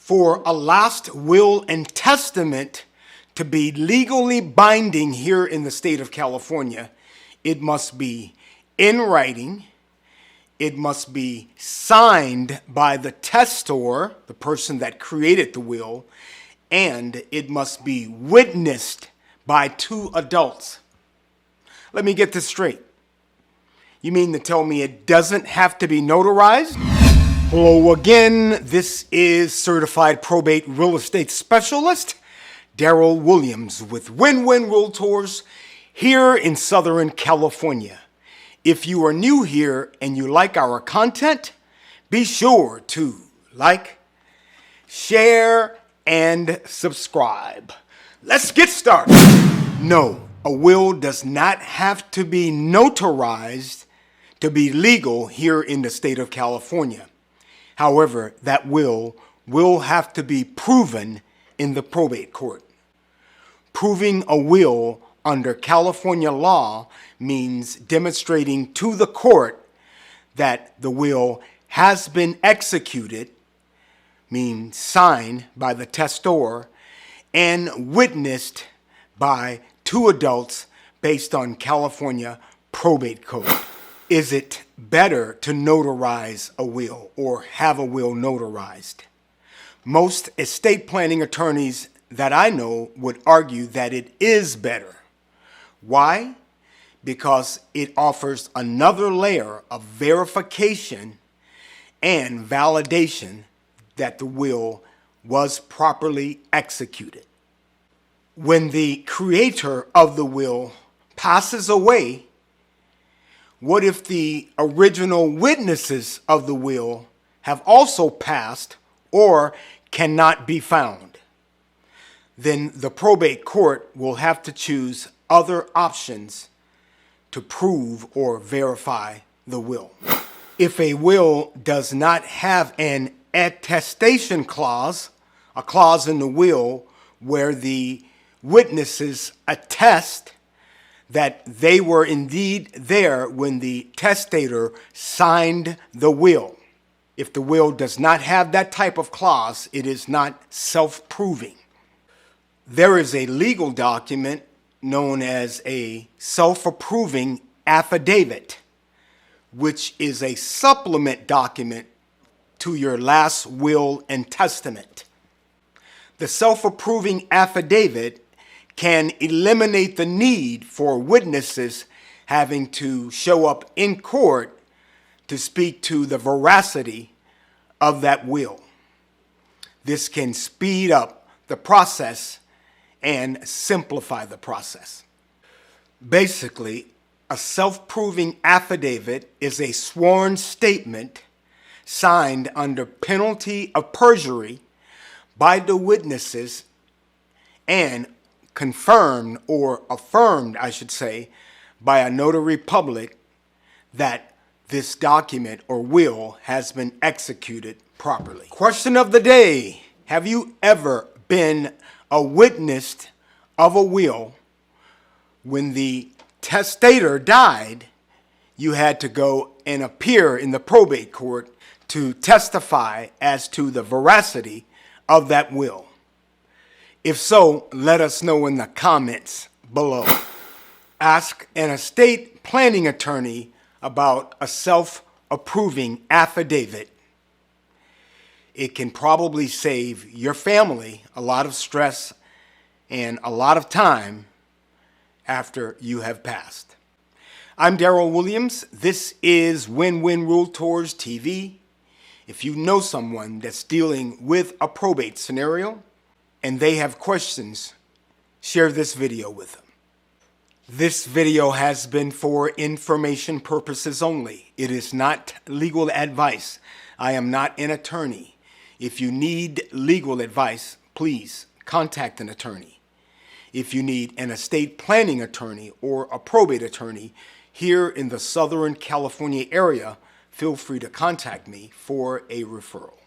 For a last will and testament to be legally binding here in the state of California, it must be in writing, it must be signed by the testor, the person that created the will, and it must be witnessed by 2 adults. Let me get this straight. You mean to tell me it doesn't have to be notarized? Hello again, this is Certified Probate Real Estate Specialist Daryl Williams with Win-Win Realtors here in Southern California. If you are new here and you like our content, be sure to like, share, and subscribe. Let's get started. No, a will does not have to be notarized to be legal here in the state of California. However, that will have to be proven in the probate court. Proving a will under California law means demonstrating to the court that the will has been executed, means signed by the testor, and witnessed by 2 adults based on California probate code. Is it better to notarize a will or have a will notarized? Most estate planning attorneys that I know would argue that it is better. Why? Because it offers another layer of verification and validation that the will was properly executed. When the creator of the will passes away, what if the original witnesses of the will have also passed or cannot be found? Then the probate court will have to choose other options to prove or verify the will. If a will does not have an attestation clause, a clause in the will where the witnesses attest that they were indeed there when the testator signed the will. If the will does not have that type of clause, it is not self-proving. There is a legal document known as a SelfApproving Affidavit, which is a supplement document to your last will and testament. The SelfApproving Affidavit can eliminate the need for witnesses having to show up in court to speak to the veracity of that will. This can speed up the process and simplify the process. Basically, a self-proving affidavit is a sworn statement signed under penalty of perjury by the witnesses and confirmed or affirmed, I should say, by a notary public that this document or will has been executed properly. Question of the day: have you ever been a witness of a will when the testator died? You had to go and appear in the probate court to testify as to the veracity of that will. If so, let us know in the comments below. Ask an estate planning attorney about a self-approving affidavit. It can probably save your family a lot of stress and a lot of time after you have passed. I'm Daryl Williams. This is Win-Win Realtors TV. If you know someone that's dealing with a probate scenario and they have questions, share this video with them. This video has been for information purposes only. It is not legal advice. I am not an attorney. If you need legal advice, please contact an attorney. If you need an estate planning attorney or a probate attorney here in the Southern California area, feel free to contact me for a referral.